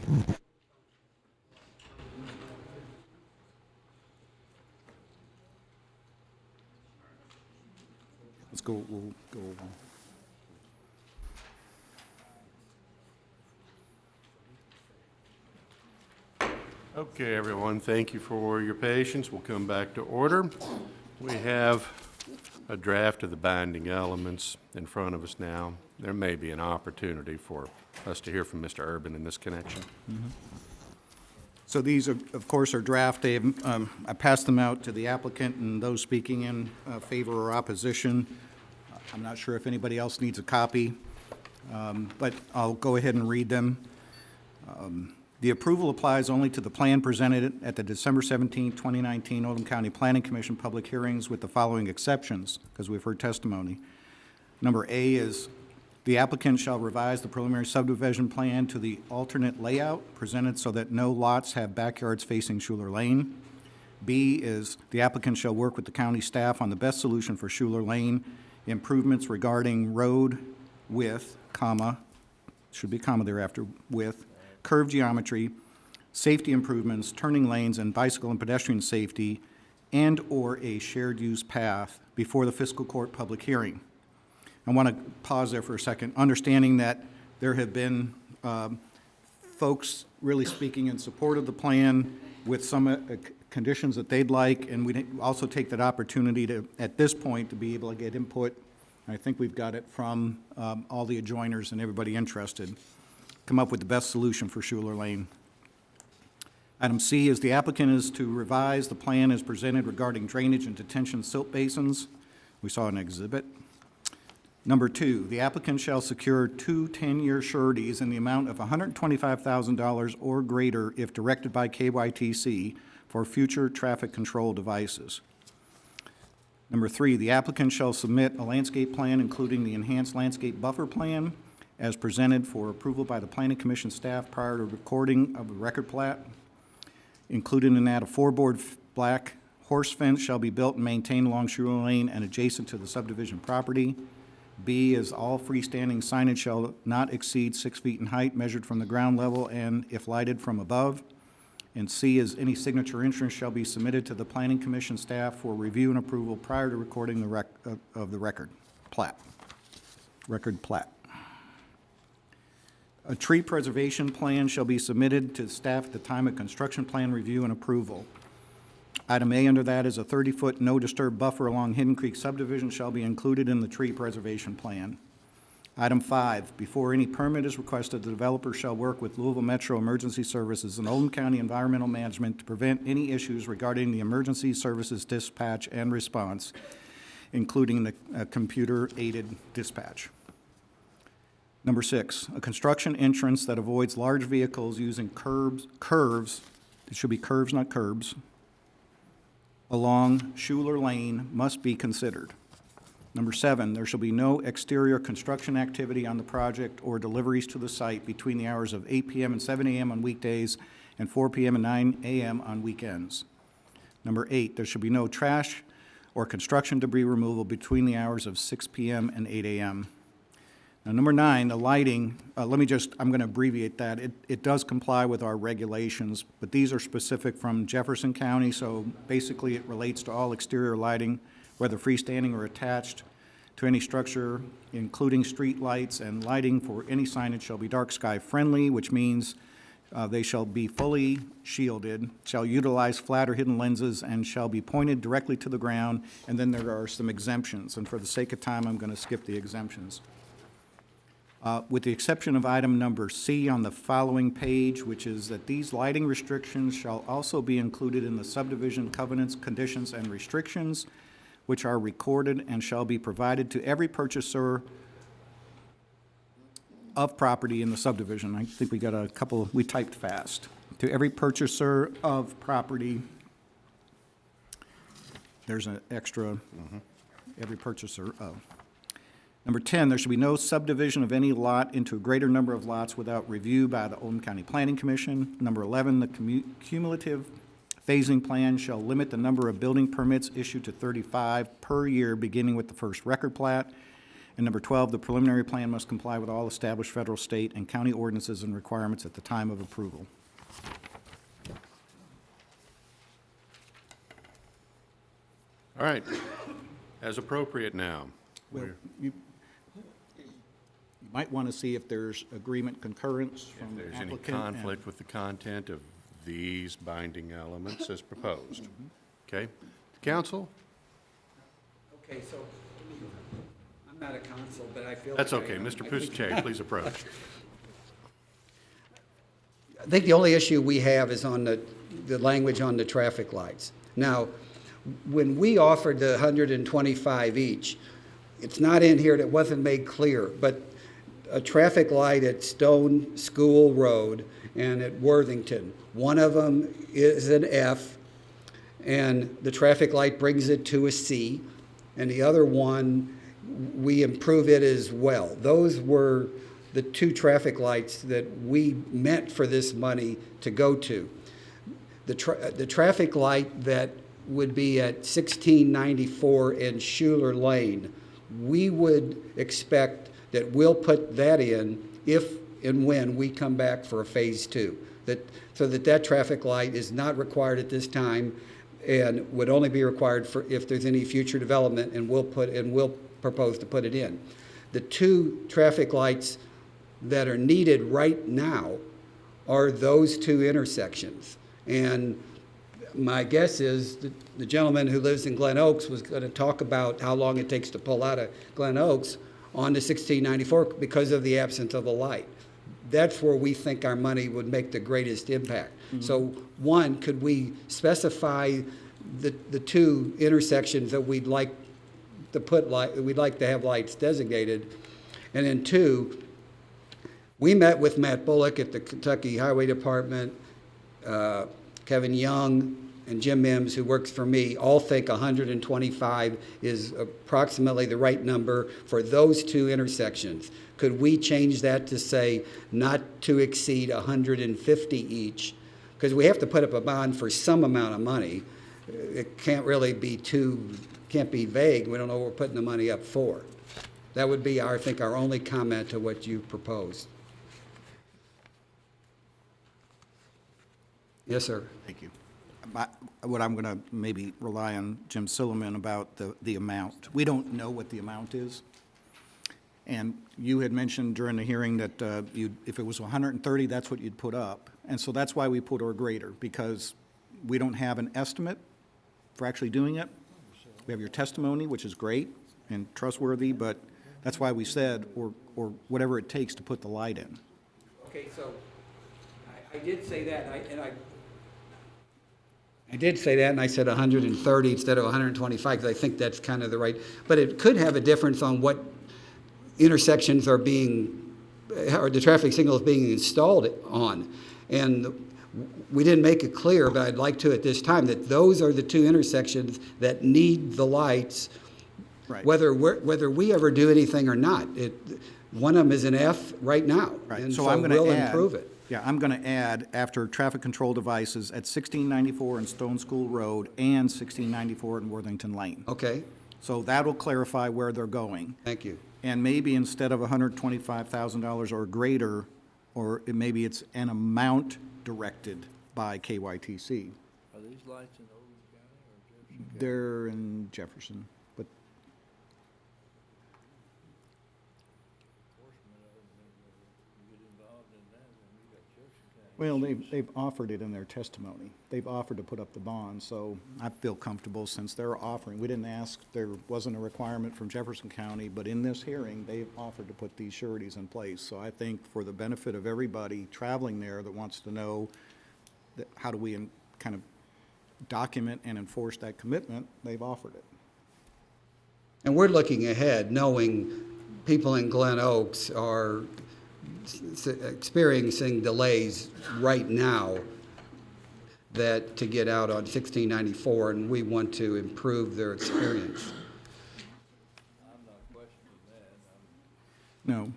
We'll go over. Okay, everyone, thank you for your patience. We'll come back to order. We have a draft of the binding elements in front of us now. There may be an opportunity for us to hear from Mr. Urban in this connection. So these, of course, are draft. I passed them out to the applicant and those speaking in favor or opposition. I'm not sure if anybody else needs a copy, but I'll go ahead and read them. The approval applies only to the plan presented at the December 17, 2019 Oldham County Planning Commission public hearings with the following exceptions, because we've heard testimony. Number A is the applicant shall revise the preliminary subdivision plan to the alternate layout presented so that no lots have backyards facing Schuler Lane. B is the applicant shall work with the county staff on the best solution for Schuler Lane improvements regarding road width, comma, should be comma thereafter, width, curve geometry, safety improvements, turning lanes, and bicycle and pedestrian safety, and/or a shared use path before the fiscal court public hearing. I want to pause there for a second, understanding that there have been folks really speaking in support of the plan with some conditions that they'd like, and we also take that opportunity to, at this point, to be able to get input. I think we've got it from all the adjoiners and everybody interested. Come up with the best solution for Schuler Lane. Item C is the applicant is to revise the plan as presented regarding drainage and detention silt basins. We saw an exhibit. Number 2, the applicant shall secure 2 10-year sureties in the amount of $125,000 or greater if directed by KYTC for future traffic control devices. Number 3, the applicant shall submit a landscape plan including the enhanced landscape buffer plan as presented for approval by the Planning Commission staff prior to recording of the record plat. Included in that, a 4-board black horse fence shall be built and maintained along Schuler Lane and adjacent to the subdivision property. B is all freestanding signage shall not exceed 6 feet in height measured from the ground level and if lighted from above. And C is any signature entrance shall be submitted to the Planning Commission staff for review and approval prior to recording the record plat. A tree preservation plan shall be submitted to staff at the time of construction plan review and approval. Item A under that is a 30-foot no-disturb buffer along Hidden Creek subdivision shall be included in the tree preservation plan. Item 5, before any permit is requested, the developer shall work with Louisville Metro Emergency Services and Oldham County Environmental Management to prevent any issues regarding the emergency services dispatch and response, including the computer-aided dispatch. Number 6, a construction entrance that avoids large vehicles using curves, it should be curves, not curbs, along Schuler Lane must be considered. Number 7, there shall be no exterior construction activity on the project or deliveries to the site between the hours of 8 p.m. and 7 a.m. on weekdays and 4 p.m. and 9 a.m. on weekends. Number 8, there shall be no trash or construction debris removal between the hours of 6 p.m. and 8 a.m. Now, number 9, the lighting, I'm going to abbreviate that. It does comply with our regulations, but these are specific from Jefferson County, so basically it relates to all exterior lighting, whether freestanding or attached to any structure, including street lights, and lighting for any signage shall be dark sky friendly, which means they shall be fully shielded, shall utilize flat or hidden lenses, and shall be pointed directly to the ground, and then there are some exemptions, and for the sake of time, I'm going to skip the exemptions. With the exception of item number C on the following page, which is that these lighting restrictions shall also be included in the subdivision covenants, conditions, and restrictions, which are recorded and shall be provided to every purchaser of property in the subdivision. I think we got a couple, we typed fast. To every purchaser of property, there's an extra, every purchaser of. Number 10, there should be no subdivision of any lot into a greater number of lots without review by the Oldham County Planning Commission. Number 11, the cumulative phasing plan shall limit the number of building permits issued to 35 per year, beginning with the first record plat. And number 12, the preliminary plan must comply with all established federal, state, and county ordinances and requirements at the time of approval. All right, as appropriate now. Well, you might want to see if there's agreement concurrence from If the there's any applicant. conflict with the content of these binding elements as proposed. Okay? Council? Okay, so, I'm not a counsel, but I feel That's like I okay. am. Mr. I think- Pusachet, please approach. I think the only issue we have is on the language on the traffic lights. Now, when we offered the 125 each, it's not in here, and it wasn't made clear, but a traffic light at Stone School Road and at Worthington, one of them is an F, and the traffic light brings it to a C, and the other one, we improve it as well. Those were the two traffic lights that we meant for this money to go to. The traffic light that would be at 1694 and Schuler Lane, we would expect that we'll put that in if and when we come back for a phase two. So that traffic light is not required at this time and would only be required for if there's any future development, and we'll propose to put it in. The two traffic lights that are needed right now are those two intersections. And my guess is that the gentleman who lives in Glen Oaks was going to talk about how long it takes to pull out of Glen Oaks onto 1694 because of the absence of a light. That's where we think our money would make the greatest impact. So one, could we specify the two intersections that we'd like to have lights designated? And then two, we met with Matt Bullock at the Kentucky Highway Department, Kevin Young and Jim Mims, who works for me, all think 125 is approximately the right number for those two intersections. Could we change that to say not to exceed 150 each? Because we have to put up a bond for some amount of money. It can't really be can't be vague. We don't know what we're putting the money up for. That would be, I think, our only comment to what you proposed. Yes, sir. Thank you. What I'm going to maybe rely on Jim Silliman about the amount. We don't know what the amount is. And you had mentioned during the hearing that if it was 130, that's what you'd put up. And so that's why we put or greater, because we don't have an estimate for actually doing it. We have your testimony, which is great and trustworthy, but that's why we said or whatever it takes to put the light in. Okay, so I did say that, I did say that, and I said 130 instead of 125, because I think that's kind of the right, but it could have a difference on what intersections are being, or the traffic signal is being installed on. And we didn't make it clear, but I'd like to at this time, that those are the two intersections that need the lights, Right. whether we ever do anything or not. One of them is an F right now, Right. and So so I'm going to we'll add. improve it. Yeah, I'm going to add after traffic control devices at 1694 and Stone School Road and 1694 and Worthington Lane. Okay, So that'll clarify where they're going. thank you. And maybe instead of $125,000 or greater, or maybe it's an amount directed by KYTC. Are these lights in Oldham County or Jefferson County? They're in Jefferson, but, Enforcement of them, you get involved in that, and you got Jefferson County. well, they've offered it in their testimony. They've offered to put up the bond, so I feel comfortable since they're offering. We didn't ask, there wasn't a requirement from Jefferson County, but in this hearing, they've offered to put these sureties in place. So I think for the benefit of everybody traveling there that wants to know that how do we kind of document and enforce that commitment, they've offered it. And we're looking ahead, knowing people in Glen Oaks are experiencing delays right now to get out on 1694, and we want to improve their experience. I'm not questioning that. No.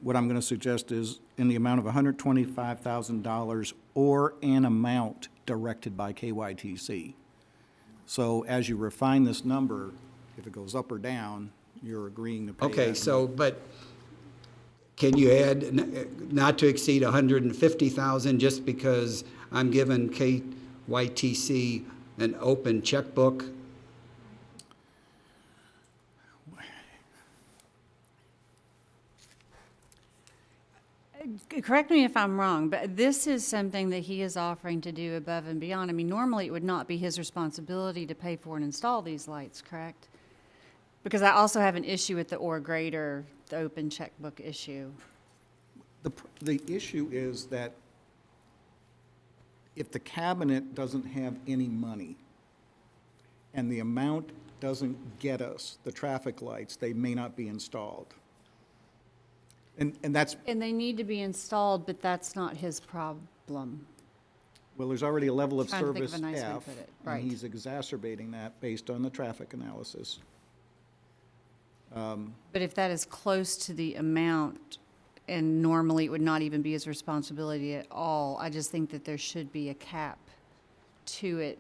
What I'm going to suggest is in the amount of $125,000 or an amount directed by KYTC. So as you refine this number, if it goes up or down, you're agreeing to pay Okay, that so, amount. but can you add not to exceed 150,000 just because I'm giving KYTC an open checkbook? Correct me if I'm wrong, but this is something that he is offering to do above and beyond. I mean, normally it would not be his responsibility to pay for and install these lights, correct? Because I also have an issue with the or greater, the open checkbook issue. The issue is that if the cabinet doesn't have any money and the amount doesn't get us the traffic lights, they may not be installed. And that's, And they need to be installed, but that's not his problem. well, there's already a level of Trying to think of service a nice way to F, put it. and Right. he's exacerbating that based on the traffic analysis. But if that is close to the amount, and normally it would not even be his responsibility at all, I just think that there should be a cap to it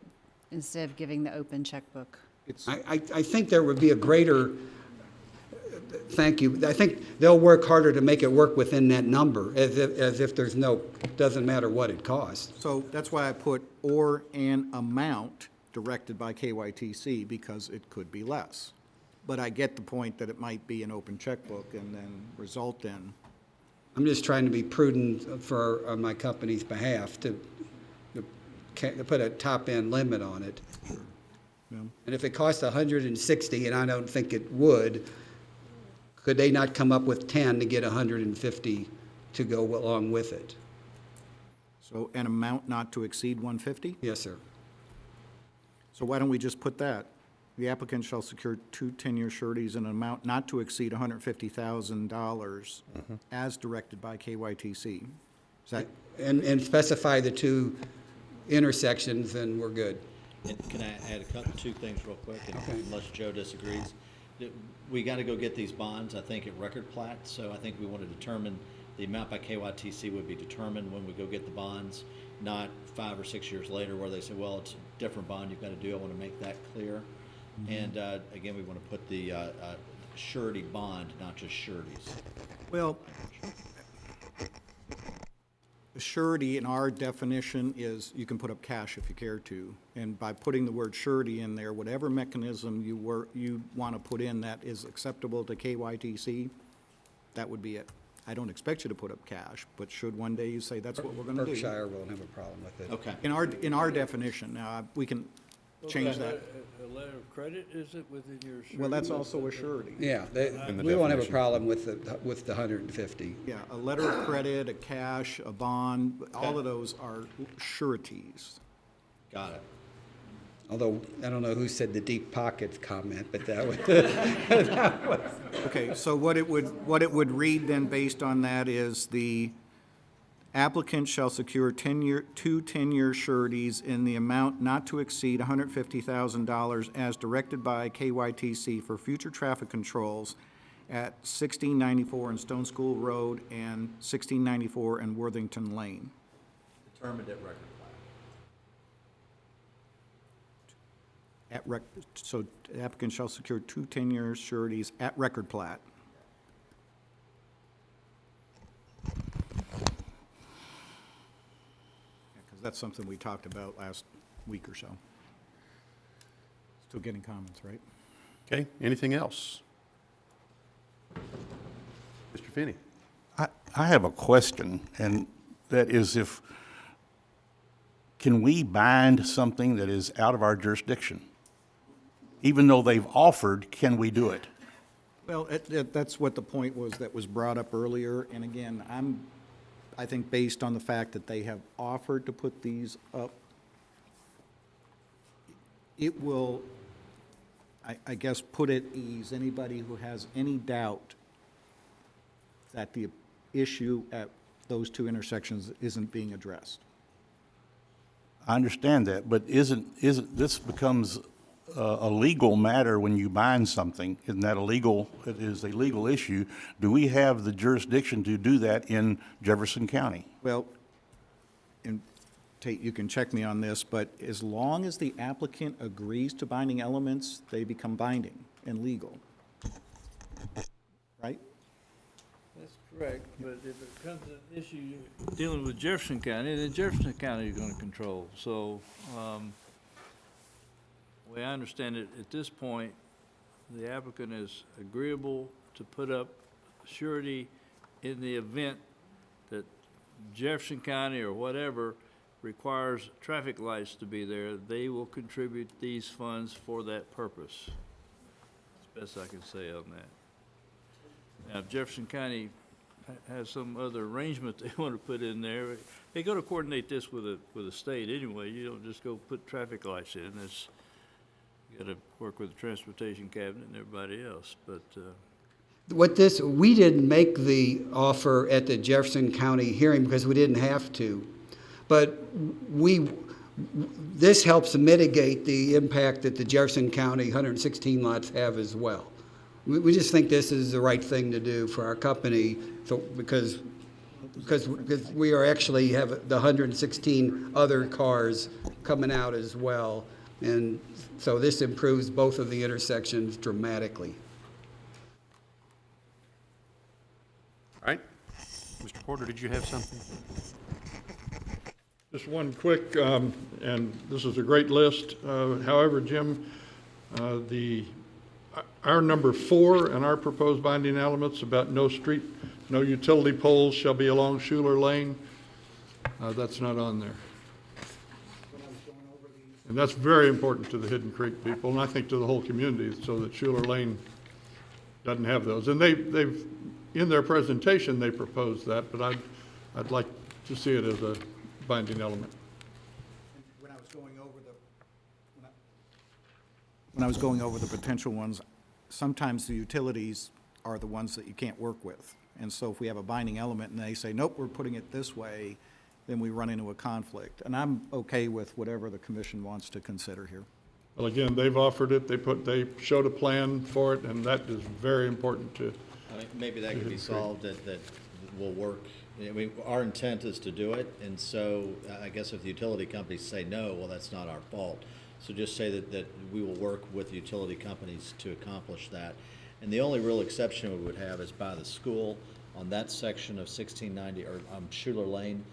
instead of giving the open checkbook. It's, I think there would be a greater, thank you, I think they'll work harder to make it work within that number, as if there's no, doesn't matter what it costs. so that's why I put or an amount directed by KYTC, because it could be less. But I get the point that it might be an open checkbook and then result in, I'm just trying to be prudent for, on my company's behalf to put a top-end limit on it. you know, And if it costs 160, and I don't think it would, could they not come up with 10 to get 150 to go along with it? so an amount not to exceed 150? Yes, sir. So why don't we just put that? The applicant shall secure 2 10-year sureties in an amount not to exceed $150,000 as directed by KYTC. Is that, And specify the two intersections, and we're good. And can I add two things real quick, unless Joe disagrees? We got to go get these bonds, I think, at record plat, so I think we want to determine, the amount by KYTC would be determined when we go get the bonds, not 5 or 6 years later where they say, well, it's a different bond you've got to do. I want to make that clear. And again, we want to put the surety bond, not just sureties. well, a surety in our definition is you can put up cash if you care to. And by putting the word surety in there, whatever mechanism you want to put in that is acceptable to KYTC, that would be it. I don't expect you to put up cash, but should one day you say that's what we're going to do. Berkshire won't have a problem with it. Okay. In our definition, now, we can change that. A letter of credit, is it within your? Well, that's also a surety. Yeah, In the we won't have a definition. problem with the 150. Yeah, a letter of credit, a cash, a bond, all of those are sureties. Got it. Although, I don't know who said the deep pockets comment, but that was, Okay, so what it would read then based on that is the applicant shall secure 2 10-year sureties in the amount not to exceed $150,000 as directed by KYTC for future traffic controls at 1694 and Stone School Road and 1694 and Worthington Lane. Determined at record plat. So the applicant shall secure 2 10-year sureties at record plat. Because that's something we talked about last week or so. Still getting comments, right? Okay, anything else? Mr. Finney? I have a question, and that is can we bind something that is out of our jurisdiction? Even though they've offered, can we do it? Well, that's what the point was that was brought up earlier, and again, I think based on the fact that they have offered to put these up, it will, I guess, put at ease anybody who has any doubt that the issue at those 2 intersections isn't being addressed. I understand that, but isn't this becomes a legal matter when you bind something? Isn't that it is a legal issue? Do we have the jurisdiction to do that in Jefferson County? Well, and Tate, you can check me on this, but as long as the applicant agrees to binding elements, they become binding and legal. correct, but if it comes to an issue dealing with Jefferson County, then Jefferson County is gonna control. So, the way I understand it, at this point, the applicant is agreeable to put up surety in the event that Jefferson County or whatever requires traffic lights to be there. They will contribute these funds for that purpose. That's the best I can say on that. Now, if Jefferson County has some other arrangement they want to put in there, they go to coordinate this with the state anyway. You don't just go put traffic lights in. It's, you gotta work with the transportation cabinet and everybody else, but, We didn't make the offer at the Jefferson County hearing because we didn't have to. But this helps mitigate the impact that the Jefferson County 116 lots have as well. We just think this is the right thing to do for our company, so, because we are actually have the 116 other cars coming out as well. And so this improves both of the intersections dramatically. All right. Mr. Porter, did you have something? Just one quick, and this is a great list. However, Jim, our number 4 and our proposed binding elements about no utility poles shall be along Schuler Lane, that's not on there. And that's very important to the Hidden Creek people, and I think to the whole community, so that Schuler Lane doesn't have those. And they've, in their presentation, they proposed that, but I'd like to see it as a binding element. When I was going over the potential ones, sometimes the utilities are the ones that you can't work with. And so if we have a binding element and they say, nope, we're putting it this way, then we run into a conflict. And I'm okay with whatever the commission wants to consider here. Well, again, they've offered it, they showed a plan for it, and that is very important to. I mean, maybe that could be solved, that will work. I mean, our intent is to do it, and so I guess if the utility companies say no, well, that's not our fault. So just say that we will work with utility companies to accomplish that. And the only real exception we would have is by the school on that section of 1690, or Schuler Lane.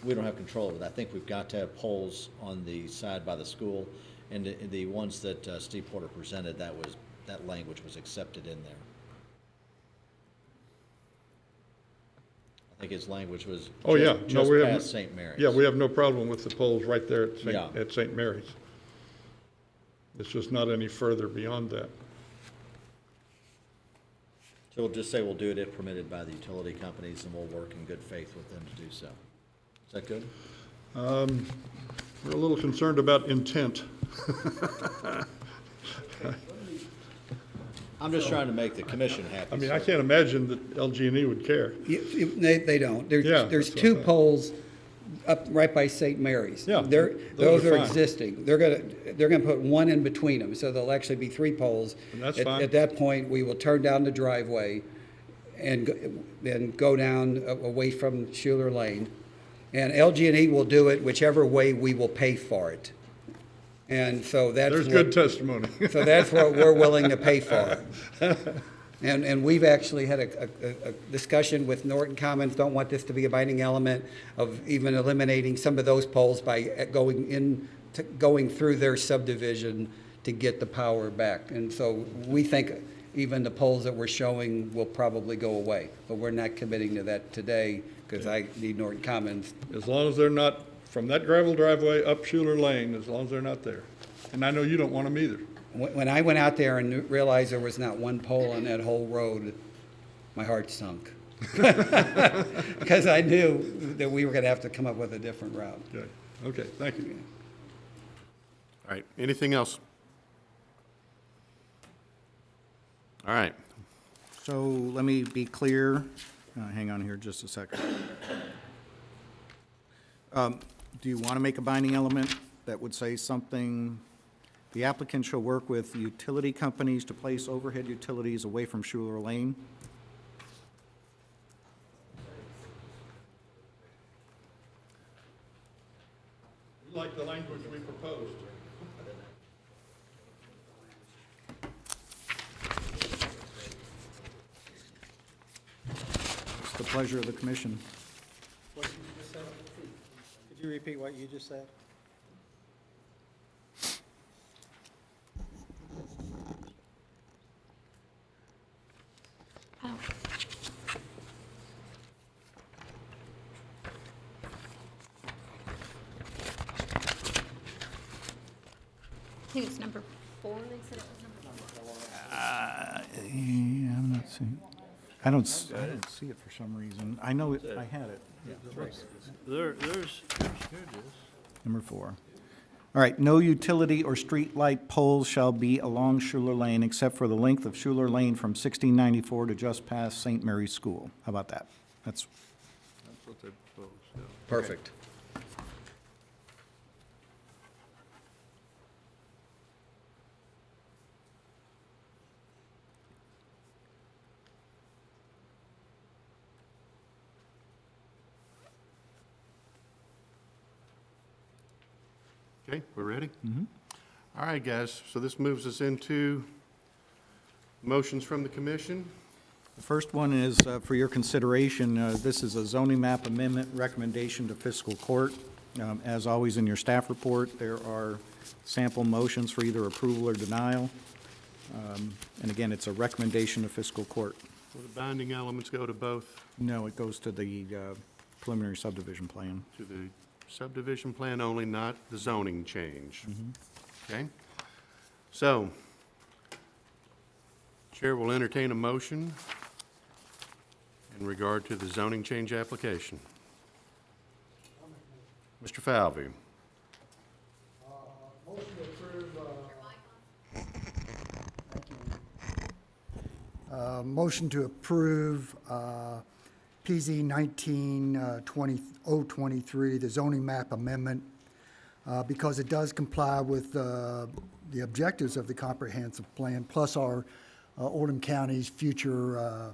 We don't have control of it. I think we've got to have poles on the side by the school, and the ones that Steve Porter presented, that language was accepted in there. I think his language was Oh, yeah. No, just we have past St. Mary's. Yeah, we have no problem with the poles right there Yeah. at St. Mary's. It's just not any further beyond that. So we'll just say we'll do it if permitted by the utility companies, and we'll work in good faith with them to do so. Is that good? We're a little concerned about intent. I'm just trying to make the commission happy. I mean, so- I can't imagine that LG&E would care. They don't. Yeah, There's that's what 2 I'm saying. poles up right by St. Mary's. Yeah, Those those are are fine. existing. They're gonna put 1 in between them, so there'll actually be 3 poles. And that's At- fine. At that point, we will turn down the driveway and then go down away from Schuler Lane. And LG&E will do it whichever way we will pay for it. And so that's There's what- good testimony. So that's what we're willing to pay for. And we've actually had a discussion with Norton Commons, don't want this to be a binding element, of even eliminating some of those poles by going through their subdivision to get the power back. And so we think even the poles that we're showing will probably go away, but we're not committing to that today because I need Norton Commons. As long as they're not from that gravel driveway up Schuler Lane, as long as they're not there. And I know you don't want them either. When I went out there and realized there was not one pole on that whole road, my heart sunk. Because I knew that we were gonna have to come up with a different route. Okay, thank you. All right, anything else? All right, So let me be clear. Hang on here just a second. Do you want to make a binding element that would say something, the applicant shall work with utility companies to place overhead utilities away from Schuler Lane? Like the language we proposed. It's the pleasure of the commission. What you just said? Could you repeat what you just said? I think it's number 4, they said it was number 4. Yeah, I'm not seeing, I don't see it for some reason. I know I had it. There's, here it is. Number 4. All right, no utility or street light poles shall be along Schuler Lane except for the length of Schuler Lane from 1694 to just past St. Mary's School. How about that? That's, That's what they proposed, yeah. Perfect. Okay, we're ready? Mm-hmm. All right, guys, so this moves us into motions from the commission. the first one is for your consideration. This is a zoning map amendment recommendation to fiscal court. As always in your staff report, there are sample motions for either approval or denial. And again, it's a recommendation to fiscal court. Will the binding elements go to both, No, it goes to the preliminary subdivision plan. to the subdivision plan only, not the zoning change? Okay? So, Chair will entertain a motion in regard to the zoning change application. Mr. Falvey. Motion to approve, motion to approve, PZ 19-2023, the zoning map amendment, because it does comply with, the objectives of the comprehensive plan, plus our, Oldham County's future,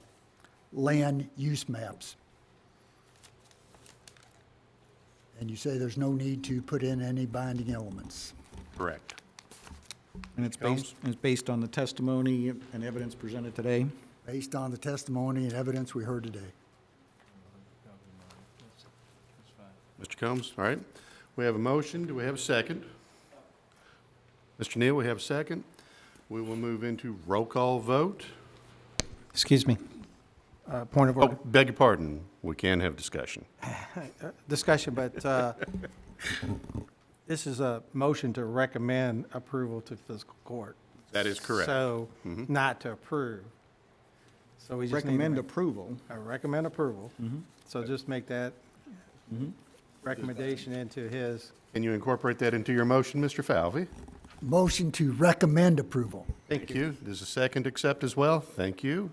land use maps. And you say there's no need to put in any binding elements. Correct. And it's based on the testimony and evidence presented today. Based on the testimony and evidence we heard today. Mr. Combs, all right. We have a motion. Do we have a second? Mr. Neal, we have a second. We will move into roll call vote. Excuse me. Point of Oh, order. beg your pardon. We can have discussion. Discussion, but this is a motion to recommend approval to fiscal court. That is correct. So, not to approve. So we just need to Recommend make- approval. recommend approval. So just make that recommendation into his. Can you incorporate that into your motion, Mr. Falvey? Motion to recommend approval. Thank you. Does a second accept as well? Thank you.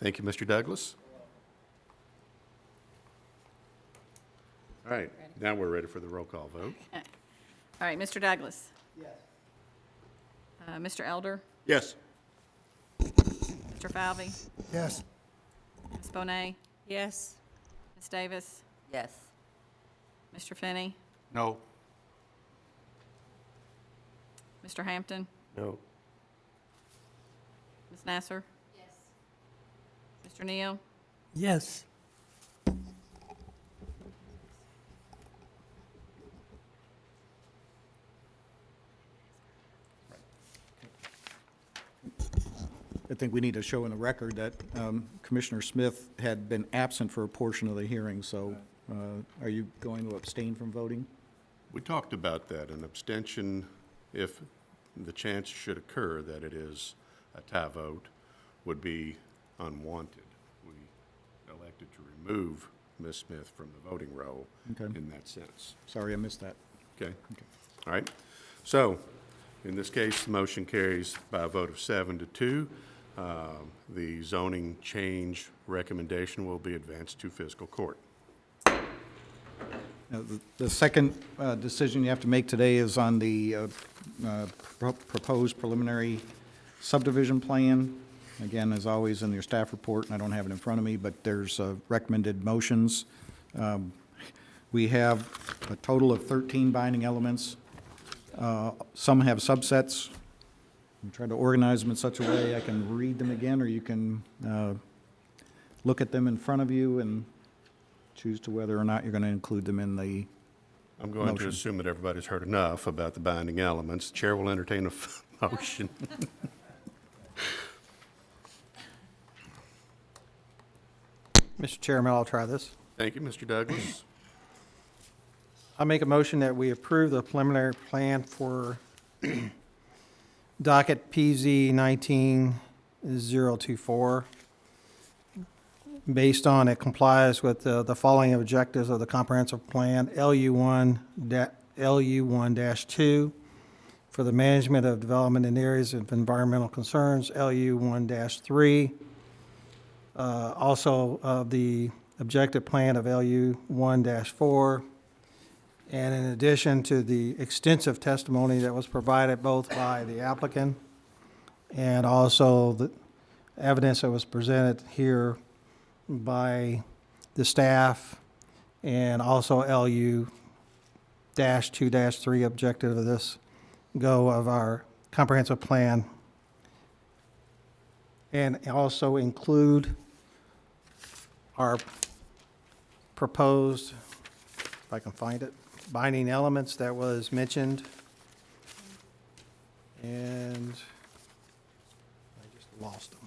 Thank you, Mr. Douglas. All right, now we're ready for the roll call vote. All right, Mr. Douglas? Yes. Mr. Elder? Yes. Mr. Falvey? Yes. Ms. Bonet? Yes. Ms. Davis? Yes. Mr. Finney? No. Mr. Hampton? No. Ms. Nasser? Yes. Mr. Neal? Yes. I think we need to show in the record that Commissioner Smith had been absent for a portion of the hearing, so are you going to abstain from voting? We talked about that, an abstention, if the chance should occur that it is a tie vote, would be unwanted. We elected to remove Ms. Smith from the voting roll Okay. in that sense. Sorry, I missed that. Okay? All right. So, in this case, the motion carries by a vote of 7-2. The zoning change recommendation will be advanced to fiscal court. Now, the second decision you have to make today is on the proposed preliminary subdivision plan. Again, as always, in your staff report, and I don't have it in front of me, but there's recommended motions. We have a total of 13 binding elements. Some have subsets. I'm trying to organize them in such a way I can read them again, or you can look at them in front of you and choose to whether or not you're going to include them in the, I'm going to Motion. assume that everybody's heard enough about the binding elements. The chair will entertain a motion. Mr. Chairman, I'll try this. Thank you, Mr. Douglas. I make a motion that we approve the preliminary plan for docket PZ 19024, based on it complies with the following objectives of the comprehensive plan, LU1-2, for the management of development in areas of environmental concerns, LU1-3, also the objective plan of LU1-4, and in addition to the extensive testimony that was provided both by the applicant and also the evidence that was presented here by the staff, and also LU-2-3 objective of this go of our comprehensive plan, and also include our proposed, if I can find it, binding elements that was mentioned. And I just lost them.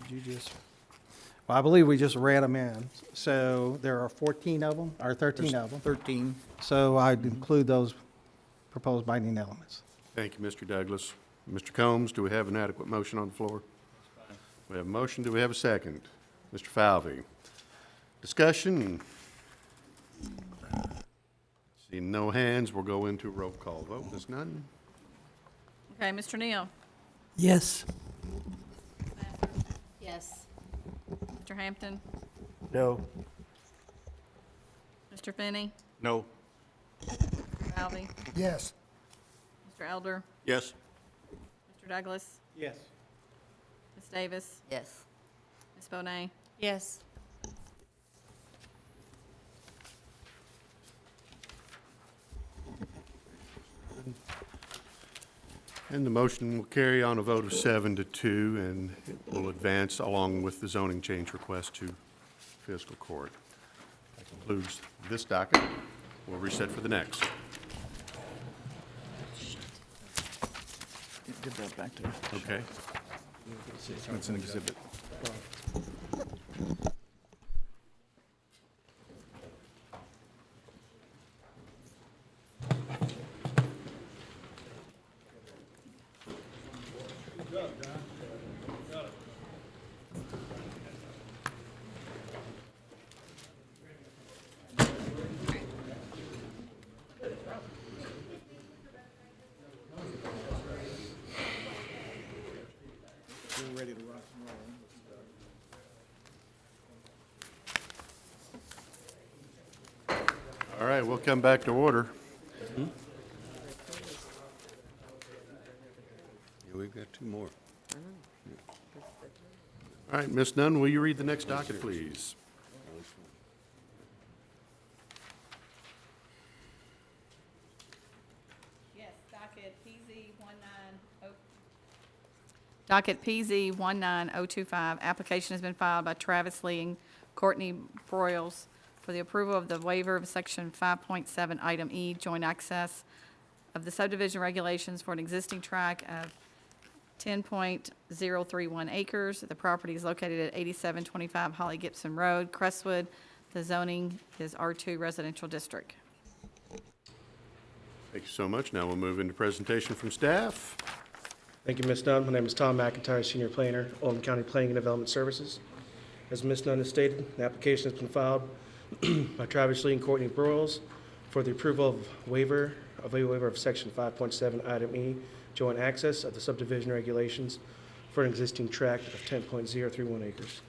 Did you just, well, I believe we just read them in. So there are 14 of them, or 13 of them. 13. So I'd include those proposed binding elements. Thank you, Mr. Douglas. Mr. Combs, do we have an adequate motion on the floor? We have a motion. Do we have a second? Mr. Falvey. Discussion? Seeing no hands, we'll go into a roll call vote. Ms. Nunn? Okay, Mr. Neal? Yes. Yes. Mr. Hampton? No. Mr. Finney? No. Falvey? Yes. Mr. Elder? Yes. Mr. Douglas? Yes. Ms. Davis? Yes. Ms. Bonet? Yes. And the motion will carry on a vote of 7-2, and it will advance along with the zoning change request to fiscal court. That concludes this docket. We'll reset for the next. Give that back to Okay. That's an exhibit. We're ready to rock and roll. All right, we'll come back to order. Yeah, we've got two more. All right, Ms. Nunn, will you read the next docket, please? Yes, docket PZ 19025, application has been filed by Travis Lee and Courtney Broyles for the approval of the waiver of section 5.7, item E, joint access of the subdivision regulations for an existing tract of 10.031 acres. The property is located at 8725 Holly Gibson Road, Crestwood. The zoning is R2 residential district. Thank you so much. Now we'll move into presentation from staff. Thank you, Ms. Dunn. My name is Tom McIntyre, Senior Planner, Oldham County Planning and Development Services. As Ms. Dunn has stated, the application has been filed by Travis Lee and Courtney Broyles for the approval of a waiver of Section 5.7, Item E, joint access of the subdivision regulations for an existing tract of 10.031 acres.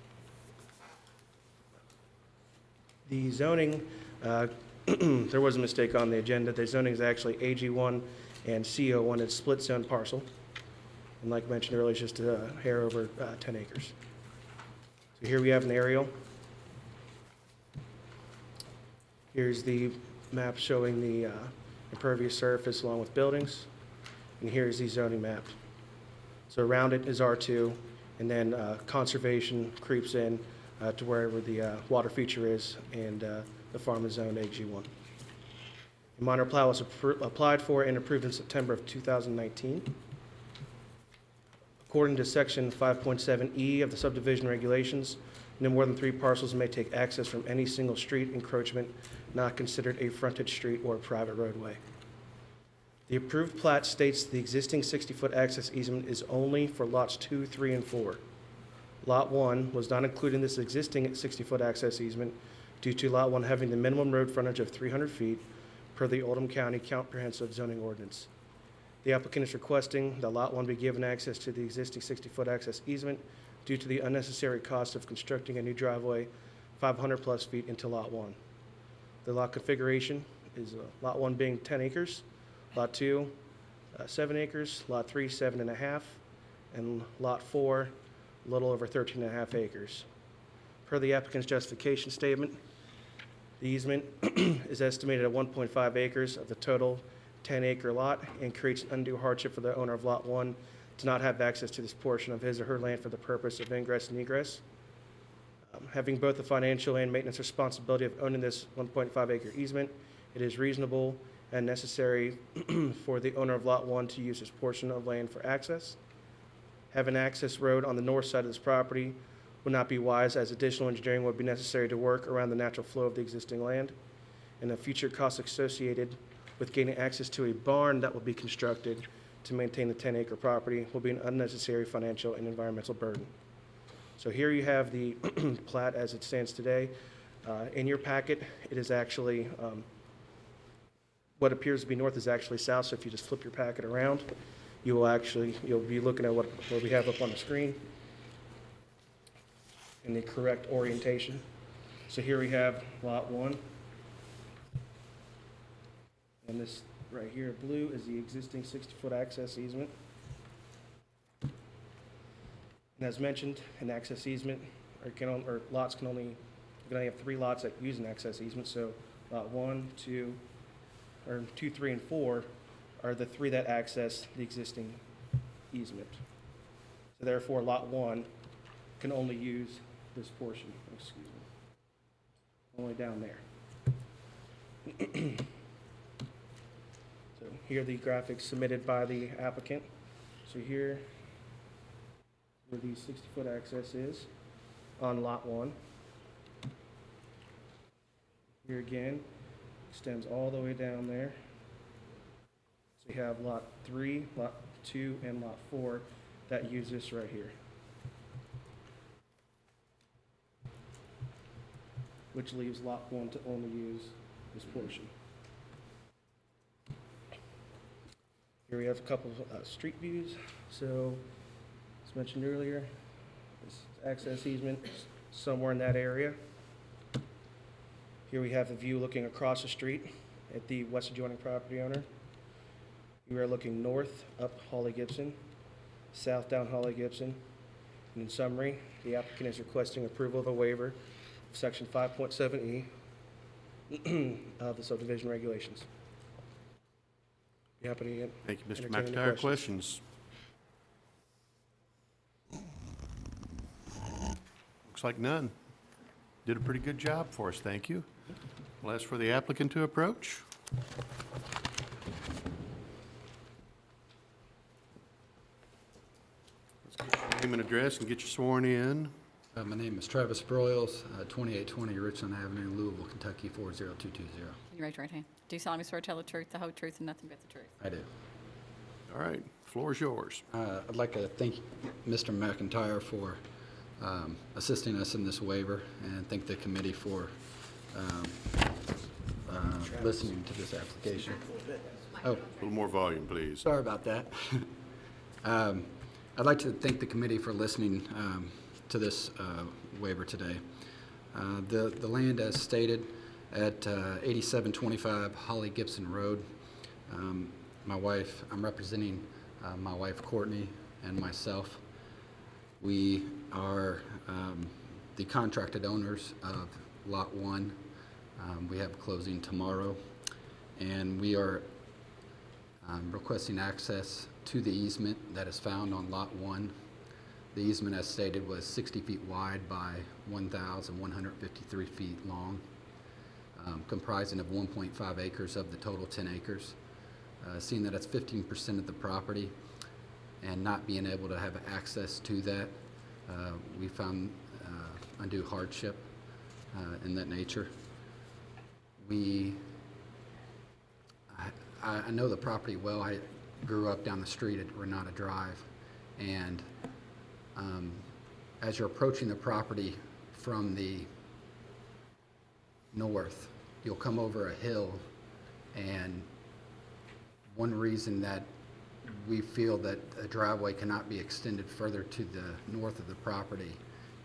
The zoning, there was a mistake on the agenda. The zoning is actually AG1 and CO1. It's split zone parcel. And like I mentioned earlier, it's just a hair over 10 acres. So here we have an aerial. Here's the map showing the impervious surface along with buildings. And here's the zoning map. So around it is R2, And then conservation creeps in to wherever the water feature is, and the farm is zoned AG1. A minor plat was applied for and approved in September of 2019. According to section 5.7E of the subdivision regulations, no more than 3 parcels may take access from any single street encroachment not considered a frontage street or private roadway. The approved plat states the existing 60-foot access easement is only for lots 2, 3, and 4. Lot 1 was not included in this existing 60-foot access easement due to Lot 1 having the minimum road frontage of 300 feet per the Oldham County Comprehensive Zoning Ordinance. The applicant is requesting that Lot 1 be given access to the existing 60-foot access easement due to the unnecessary cost of constructing a new driveway 500-plus feet into Lot 1. The lot configuration is Lot 1 being 10 acres, Lot 2, 7 acres, Lot 3, 7.5, and Lot 4, a little over 13.5 acres. Per the applicant's justification statement, the easement is estimated at 1.5 acres of the total 10-acre lot and creates an undue hardship for the owner of Lot 1 to not have access to this portion of his or her land for the purpose of ingress and egress. Having both the financial and maintenance responsibility of owning this 1.5-acre easement, it is reasonable and necessary for the owner of Lot 1 to use this portion of land for access. Having an access road on the north side of this property would not be wise, as additional engineering would be necessary to work around the natural flow of the existing land, and the future costs associated with gaining access to a barn that will be constructed to maintain the 10-acre property will be an unnecessary financial and environmental burden. So here you have the plat as it stands today. In your packet, it is actually, what appears to be north is actually south, so if you just flip your packet around, you'll be looking at what we have up on the screen in the correct orientation. So here we have Lot 1. And this right here, blue, is the existing 60-foot access easement. And as mentioned, an access easement, lots can only, you can only have 3 lots that use an access easement. So Lot 1, 2, 3, and 4 are the 3 that access the existing easement. So therefore, Lot 1 can only use this portion, excuse me, only down there. So here are the graphics submitted by the applicant. So here, where the 60-foot access is on Lot 1. Here again, extends all the way down there. So you have Lot 3, Lot 2, and Lot 4 that use this right here, which leaves Lot 1 to only use this portion. Here we have a couple of street views. So, as mentioned earlier, this access easement is somewhere in that area. Here we have a view looking across the street at the west adjoining property owner. We are looking north up Holly Gibson, south down Holly Gibson. And in summary, the applicant is requesting approval of a waiver of section 5.7E of the subdivision regulations. Be happy to Thank you, Mr. entertain any McIntyre. Questions? Looks like none. Did a pretty good job for us, thank you. We'll ask for the applicant to approach. Let's get your name and address and get you sworn in. My name is Travis Broyles, 2820 Richland Avenue, Louisville, Kentucky, 40220. Can you raise your right hand? Do you solemnly swear to tell the truth, the whole truth, and nothing but the truth? I do. All right, floor is yours. I'd like to thank Mr. McIntyre for assisting us in this waiver, and thank the committee for listening to this application. Oh, A little more volume, please. sorry about that. I'd like to thank the committee for listening to this waiver today. The land, as stated, at 8725 Holly Gibson Road. I'm representing my wife Courtney and myself. We are the contracted owners of Lot 1. We have closing tomorrow, and we are requesting access to the easement that is found on Lot 1. The easement, as stated, was 60 feet wide by 1,153 feet long, comprising of 1.5 acres of the total 10 acres. Seeing that it's 15% of the property and not being able to have access to that, we found undue hardship in that nature. I know the property well. I grew up down the street at Renata Drive, and as you're approaching the property from the north, you'll come over a hill, and one reason that we feel that a driveway cannot be extended further to the north of the property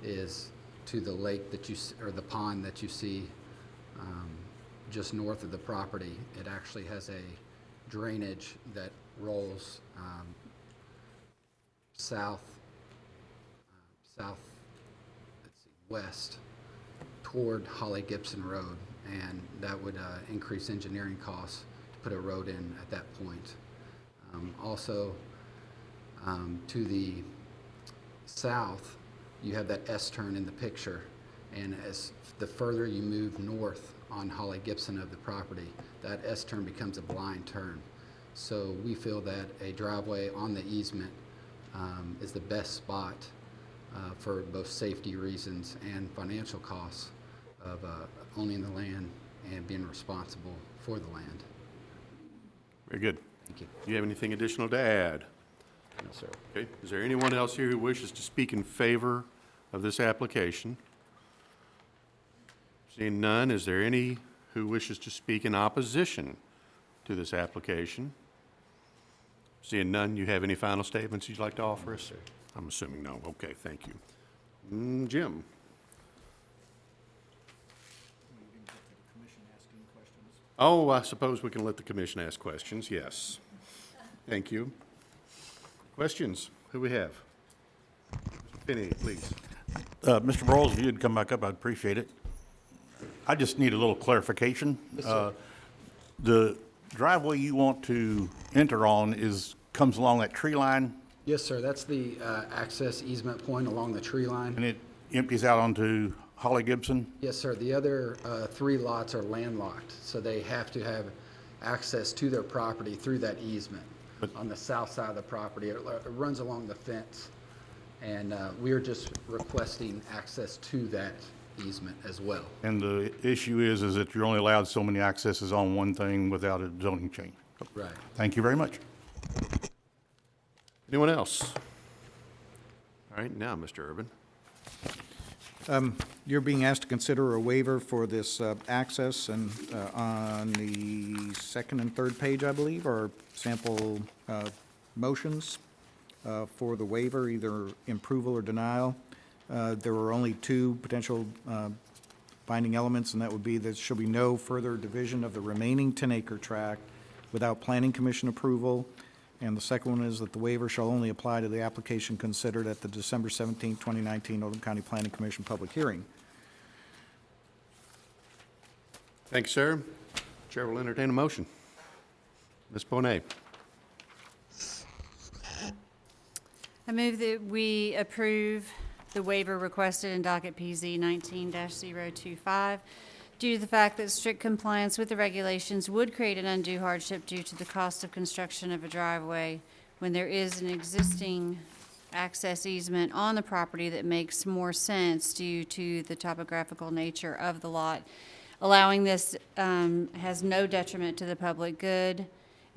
is to the lake that you, or the pond that you see just north of the property. It actually has a drainage that rolls west toward Holly Gibson Road, and that would increase engineering costs to put a road in at that point. Also, to the south, you have that S-turn in the picture, and as the further you move north on Holly Gibson of the property, that S-turn becomes a blind turn. So we feel that a driveway on the easement is the best spot for both safety reasons and financial costs of owning the land and being responsible for the land. Very good. Thank you. Do you have anything additional to add? No, sir. Okay. Is there anyone else here who wishes to speak in favor of this application? Seeing none, is there any who wishes to speak in opposition to this application? Seeing none, you have any final statements you'd like to offer us? I'm assuming no. Okay, thank you. Jim? Oh, I suppose we can let the commission ask questions, yes. Thank you. Questions? Who we have? Mr. Finney, please. Mr. Broyles, if you'd come back up, I'd appreciate it. I just need a little clarification. The driveway you want to enter on comes along that tree line, Yes, sir. That's the access easement point along the tree line. and it empties out onto Holly Gibson? Yes, sir. The other 3 lots are landlocked, so they have to have access to their property through that easement. On the south side of the property, it runs along the fence, and we're just requesting access to that easement as well. And the issue is that you're only allowed so many accesses on one thing without a zoning change. Right. Thank you very much. Anyone else? All right, now, Mr. Urban. You're being asked to consider a waiver for this access, and on the second and third page, I believe, are sample motions for the waiver, either approval or denial. There are only 2 potential binding elements, and that would be there shall be no further division of the remaining 10-acre tract without planning commission approval. And the second one is that the waiver shall only apply to the application considered at the December 17, 2019 Oldham County Planning Commission public hearing. Thank you, sir. Chair will entertain a motion. Ms. Bonet. I move that we approve the waiver requested in docket PZ 19-025 due to the fact that strict compliance with the regulations would create an undue hardship due to the cost of construction of a driveway when there is an existing access easement on the property that makes more sense due to the topographical nature of the lot. Allowing this has no detriment to the public good.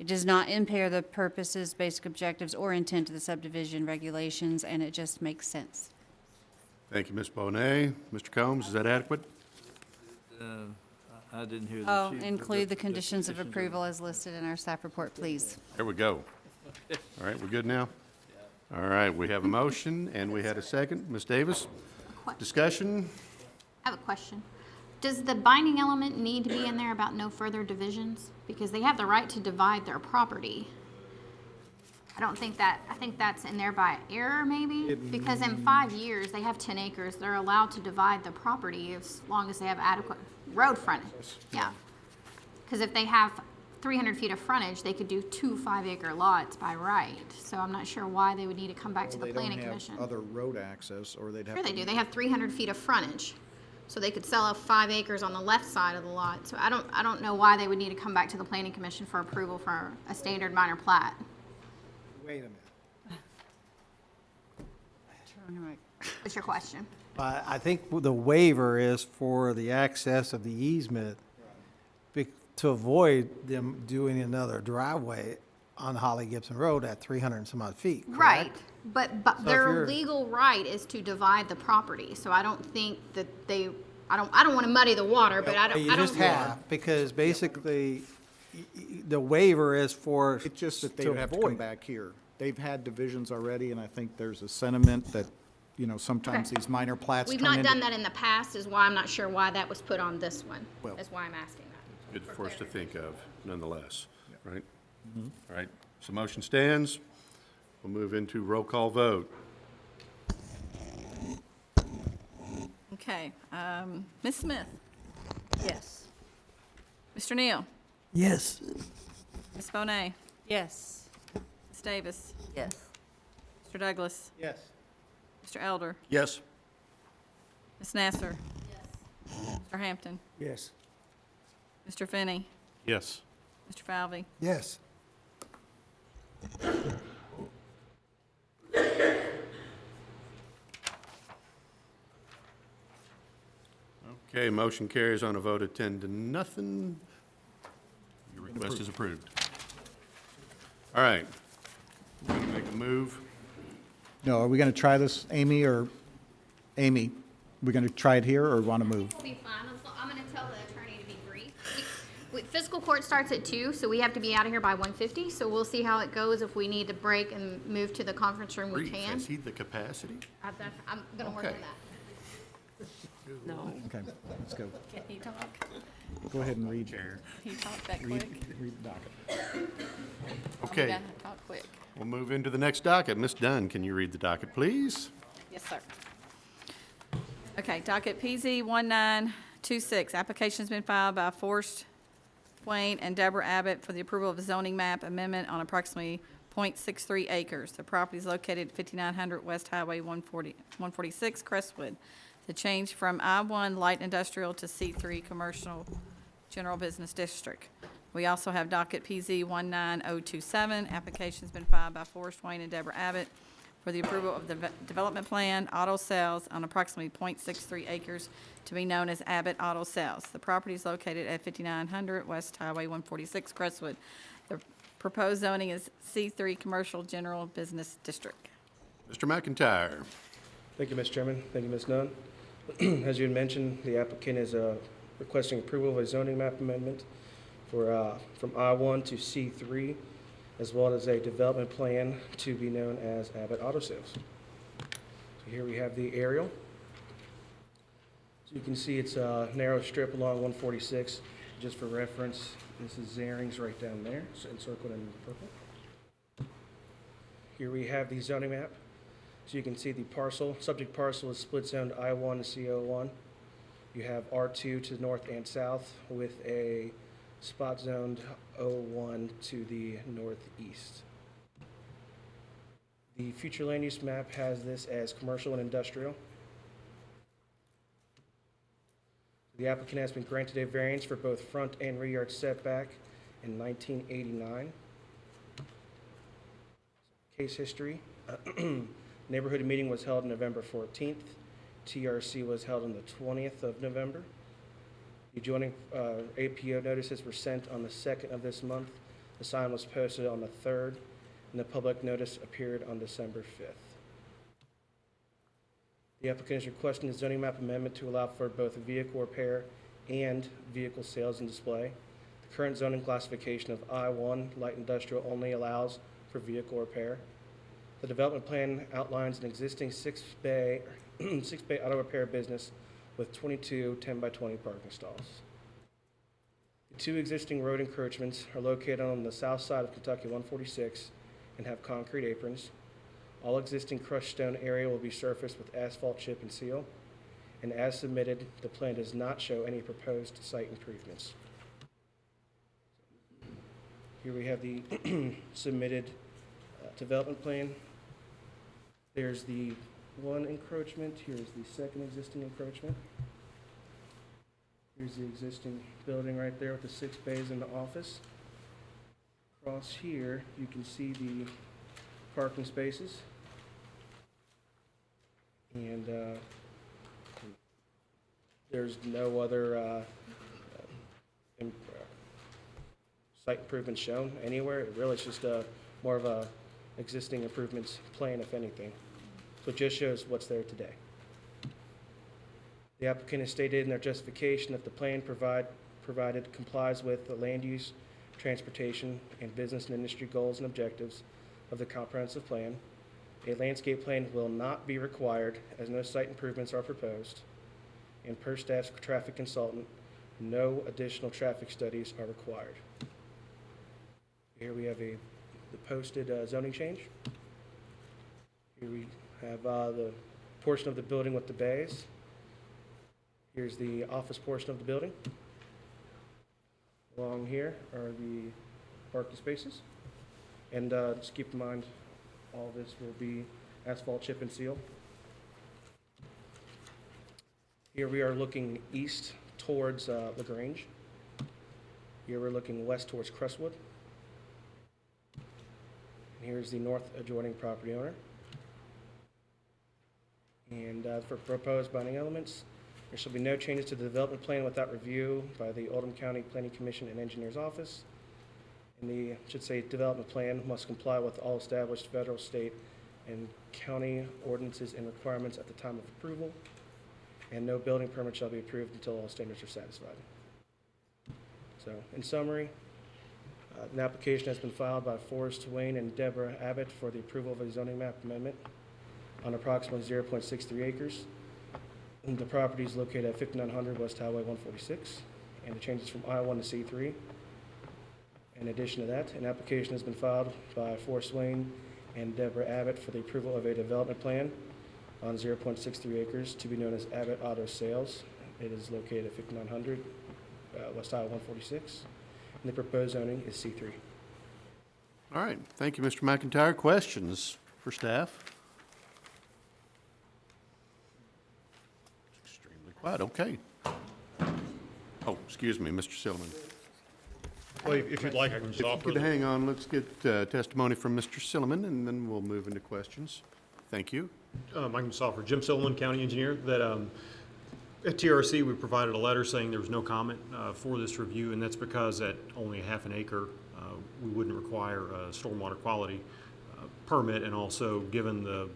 It does not impair the purposes, basic objectives, or intent of the subdivision regulations, and it just makes sense. Thank you, Ms. Bonet. Mr. Combs, is that adequate? I didn't hear the Oh, chief. include the conditions of approval as listed in our staff report, please. There we go. All right, we're good now? All right, we have a motion, and we had a second. Ms. Davis, discussion? I have a question. Does the binding element need to be in there about no further divisions? Because they have the right to divide their property. I think that's in there by error maybe, because in 5 years, they have 10 acres, they're allowed to divide the property as long as they have adequate road frontage. Yeah. Because if they have 300 feet of frontage, they could do 2 5-acre lots by right. So I'm not sure why they would need to come back to the planning commission. They don't have other road access, or they'd have Sure to... they do. They have 300 feet of frontage. So they could sell off 5 acres on the left side of the lot. So I don't know why they would need to come back to the planning commission for approval for a standard minor plat. Wait a minute. What's your question? I think the waiver is for the access of the easement to avoid them doing another driveway on Holly Gibson Road at 300 and some odd feet, correct? Right, but So if their you're- legal right is to divide the property. So I don't think that they, I don't want to muddy the water, but I don't. You just have, because basically, the waiver is for. It's just that they to would have to come avoid. back here. They've had divisions already, and I think there's a sentiment that, you know, sometimes Okay. these minor plats We've turn not into... done that in the past, is why I'm not sure why that was put on this one. Well- That's why I'm asking that. Good for us to think of nonetheless, right? All right, so motion stands. We'll move into roll call vote. Okay, Ms. Smith? Yes. Mr. Neal? Yes. Ms. Bonet? Yes. Ms. Davis? Yes. Mr. Douglas? Yes. Mr. Elder? Yes. Ms. Nasser? Mr. Hampton? Yes. Mr. Finney? Yes. Mr. Falvey? Yes. Okay, motion carries on a vote of 10 to nothing. Your request is approved. All right, we're going to make a move. No, are we going to try this, Amy, Amy, we going to try it here, or want to move? It'll be fine. I'm going to tell the attorney to be brief. Fiscal court starts at 2, so we have to be out of here by 1:50. So we'll see how it goes. If we need to break and move to the conference room, we Brief, can. has he the capacity? I'm going to work on Okay. that. No. Okay, let's go. Can he talk? Go ahead and read. Can he talk that Read, quick? read the docket. Okay, Yeah, talk quick. we'll move into the next docket. Ms. Dunn, can you read the docket, please? Yes, sir. Okay, docket PZ 1926, application's been filed by Forrest Wayne and Deborah Abbott for the approval of a zoning map amendment on approximately .63 acres. The property is located at 5900 West Highway 146, Crestwood. The change from I-1 light industrial to C3 commercial general business district. We also have docket PZ 19027, application's been filed by Forrest Wayne and Deborah Abbott for the approval of the development plan, auto sales on approximately .63 acres to be known as Abbott Auto Sales. The property is located at 5900 West Highway 146, Crestwood. The proposed zoning is C3 Commercial General Business District. Mr. McIntyre. Thank you, Mr. Chairman. Thank you, Ms. Nunn. As you had mentioned, the applicant is requesting approval of a zoning map amendment for, from I-1 to C3, as well as a development plan to be known as Abbott Auto Sales. So here we have the aerial. So you can see it's a narrow strip along 146. Just for reference, this is Zaring's right down there, so encircled in purple. Here we have the zoning map. So you can see the parcel, subject parcel is split zoned I-1 to CO1. You have R2 to the north and south with a spot zoned O1 to the northeast. The future land use map has this as commercial and industrial. The applicant has been granted a variance for both front and rear yard setback in 1989. Case history. Neighborhood meeting was held November 14th. TRC was held on the 20th of November. The adjoining APO notices were sent on the 2nd of this month. The sign was posted on the 3rd, and the public notice appeared on December 5th. The applicant is requesting a zoning map amendment to allow for both vehicle repair and vehicle sales and display. The current zoning classification of I-1 light industrial only allows for vehicle repair. The development plan outlines an existing six-bay auto repair business with 22 10-by-20 parking stalls. The two existing road encroachments are located on the south side of Kentucky 146 and have concrete aprons. All existing crushed stone area will be surfaced with asphalt chip and seal. And as submitted, the plan does not show any proposed site improvements. Here we have the submitted development plan. There's the one encroachment, here's the second existing encroachment. Here's the existing building right there with the 6 bays in the office. Across here, you can see the parking spaces. And there's no other site improvements shown anywhere. It really is just more of a existing improvements plan, if anything. So it just shows what's there today. The applicant has stated in their justification that the plan provided complies with the land use, transportation, and business and industry goals and objectives of the comprehensive plan. A landscape plan will not be required as no site improvements are proposed. And per staff's traffic consultant, no additional traffic studies are required. Here we have the posted zoning change. Here we have the portion of the building with the bays. Here's the office portion of the building. Along here are the parking spaces. And just keep in mind, all this will be asphalt chip and seal. Here we are looking east towards LaGrange. Here we're looking west towards Crestwood. And here's the north adjoining property owner. And for proposed binding elements, there shall be no changes to the development plan without review by the Oldham County Planning Commission and Engineer's Office. And the, should say, development plan must comply with all established federal, state, and county ordinances and requirements at the time of approval. And no building permit shall be approved until all standards are satisfied. So, in summary, an application has been filed by Forrest Wayne and Deborah Abbott for the approval of a zoning map amendment on approximately 0.63 acres. And the property is located at 5900 West Highway 146, and it changes from I-1 to C3. In addition to that, an application has been filed by Forrest Wayne and Deborah Abbott for the approval of a development plan on 0.63 acres to be known as Abbott Auto Sales. It is located at 5900 West Highway 146, and the proposed zoning is C3. All right, thank you, Mr. McIntyre. Questions for staff? It's extremely quiet, okay. Oh, excuse me, Mr. Silliman. Well, if you'd like, I can just If you offer. could hang on, let's get testimony from Mr. Silliman, and then we'll move into questions. Thank you. I can just offer Jim Silliman, County Engineer, that at TRC, we provided a letter saying there was no comment for this review, and that's because at only a half an acre, we wouldn't require a stormwater quality permit, and also given the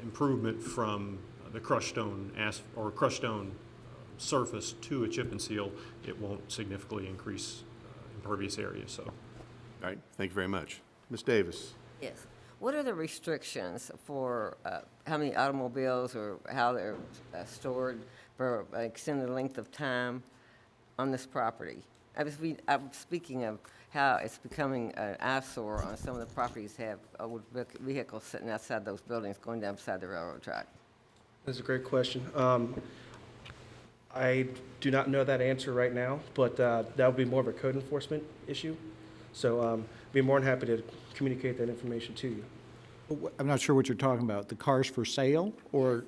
improvement from the crushed stone surface to a chip and seal, it won't significantly increase impervious area. So, All right, thank you very much. Ms. Davis. Yes. What are the restrictions for how many automobiles or how they're stored for an extended length of time on this property? I'm speaking of how it's becoming an eyesore on some of the properties have old vehicles sitting outside those buildings going down beside the railroad track. That's a great question. I do not know that answer right now, but that would be more of a code enforcement issue. So be more than happy to communicate that information to you. I'm not sure what you're talking about. The cars for sale or?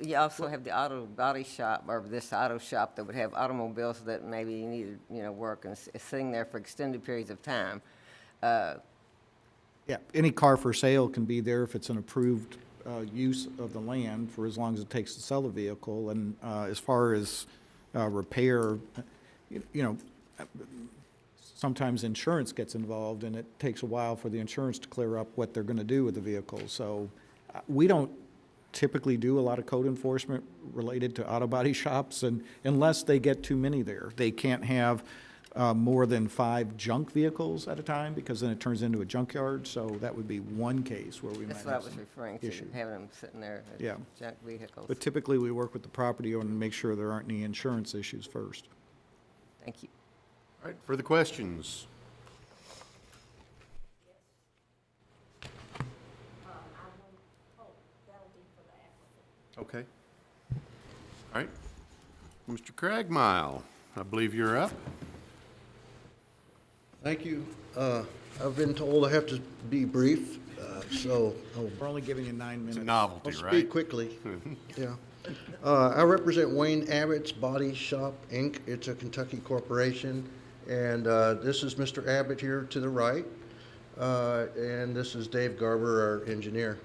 You also have the auto body shop, or this auto shop that would have automobiles that maybe needed, work and is sitting there for extended periods of time. Yeah, any car for sale can be there if it's an approved use of the land for as long as it takes to sell the vehicle. And as far as repair, sometimes insurance gets involved, and it takes a while for the insurance to clear up what they're going to do with the vehicle. So we don't typically do a lot of code enforcement related to auto body shops, and unless they get too many there. They can't have more than 5 junk vehicles at a time, because then it turns into a junkyard. So that would be one case where we might That's what I have was some referring to, issue. having them sitting there as Yeah. junk vehicles. But typically, we work with the property owner and make sure there aren't any insurance issues first. Thank you. All right, further questions? Okay. All right. Mr. Cragmile, I believe you're up. Thank you. I've been told I have to be brief, so We're only giving you 9 minutes. Novelty, I'll right? speak quickly. Yeah. I represent Wayne Abbott's Body Shop, Inc. It's a Kentucky corporation, and this is Mr. Abbott here to the right, and this is Dave Garber, our engineer.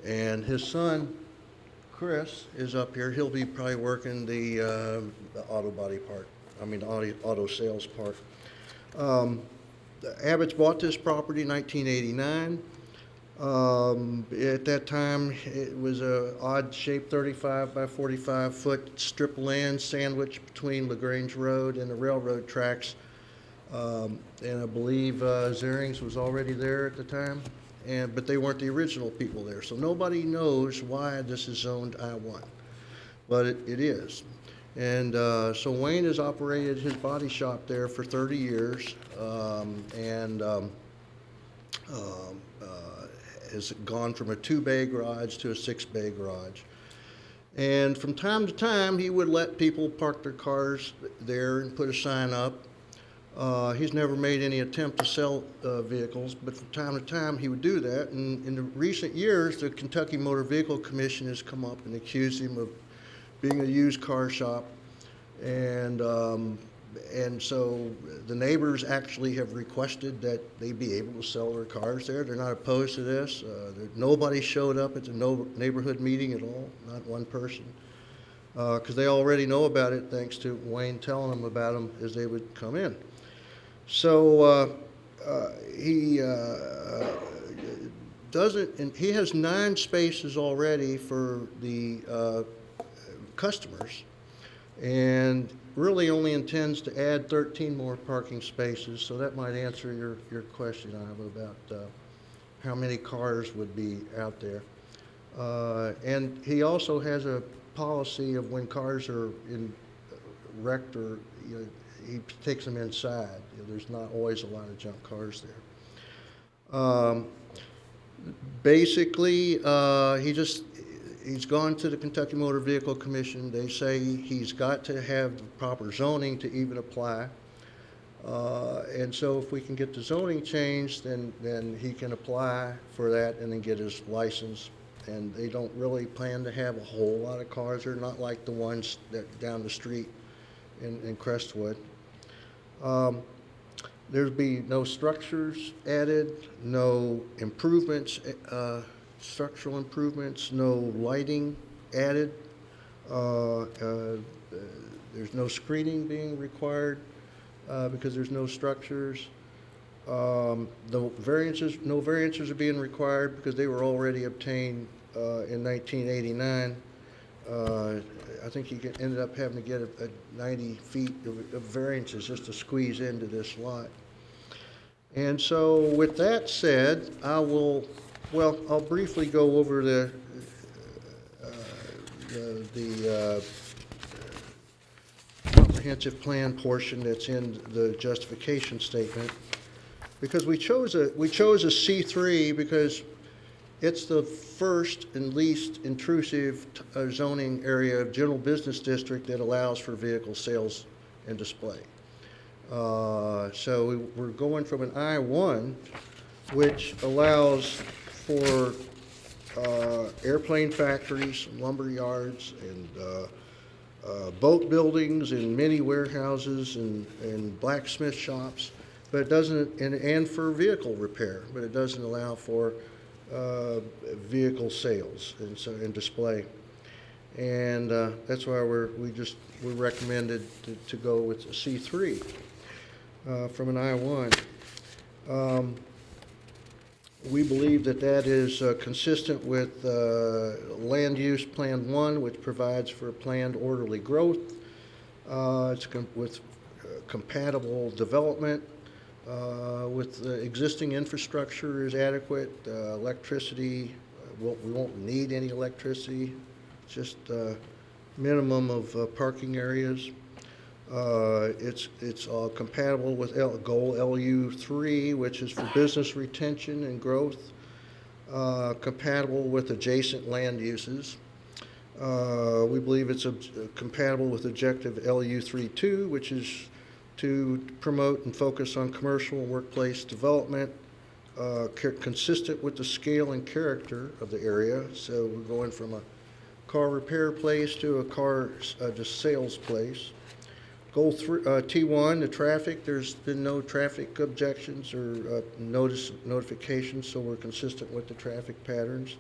And his son, Chris, is up here. He'll be probably working the auto body part, the auto sales part. Abbott's bought this property in 1989. At that time, it was a odd-shaped 35 by 45 foot strip of land sandwiched between LaGrange Road and the railroad tracks. And I believe Zerings was already there at the time, but they weren't the original people there. So nobody knows why this is zoned I-1, but it is. And so Wayne has operated his body shop there for 30 years, and has gone from a 2-bay garage to a 6-bay garage. And from time to time, he would let people park their cars there and put a sign up. He's never made any attempt to sell vehicles, but from time to time, he would do that. And in the recent years, the Kentucky Motor Vehicle Commission has come up and accused him of being a used car shop. And so the neighbors actually have requested that they be able to sell their cars there. They're not opposed to this. Nobody showed up at the neighborhood meeting at all, not one person, because they already know about it thanks to Wayne telling them about them as they would come in. So he doesn't, and he has 9 spaces already for the customers, and really only intends to add 13 more parking spaces, so that might answer your question, Iva, about how many cars would be out there. And he also has a policy of when cars are wrecked or he takes them inside. There's not always a lot of junk cars there. Basically, he's gone to the Kentucky Motor Vehicle Commission. They say he's got to have the proper zoning to even apply. And so if we can get the zoning changed, then he can apply for that and then get his license. And they don't really plan to have a whole lot of cars. They're not like the ones that down the street in Crestwood. There'd be no structures added, no improvements, structural improvements, no lighting added. There's no screening being required because there's no structures. No variances are being required because they were already obtained in 1989. I think he ended up having to get a 90 feet of variances just to squeeze into this lot. And so with that said, I'll briefly go over the comprehensive plan portion that's in the justification statement, because we chose a C3 because it's the first and least intrusive zoning area of general business district that allows for vehicle sales and display. So we're going from an I-1, which allows for airplane factories, lumber yards, and boat buildings, and many warehouses, and blacksmith shops, but it doesn't, and for vehicle repair, but it doesn't allow for vehicle sales and display. And that's why we recommended to go with a C3 from an I-1. We believe that is consistent with Land Use Plan 1, which provides for planned orderly growth. It's with compatible development, with the existing infrastructure is adequate. Electricity, we won't need any electricity, just minimum of parking areas. It's compatible with goal LU3, which is for business retention and growth, compatible with adjacent land uses. We believe it's compatible with objective LU32, which is to promote and focus on commercial and workplace development, consistent with the scale and character of the area. So we're going from a car repair place to a car just sales place. Goal T1, the traffic, there's been no traffic objections or notifications, so we're consistent with the traffic patterns.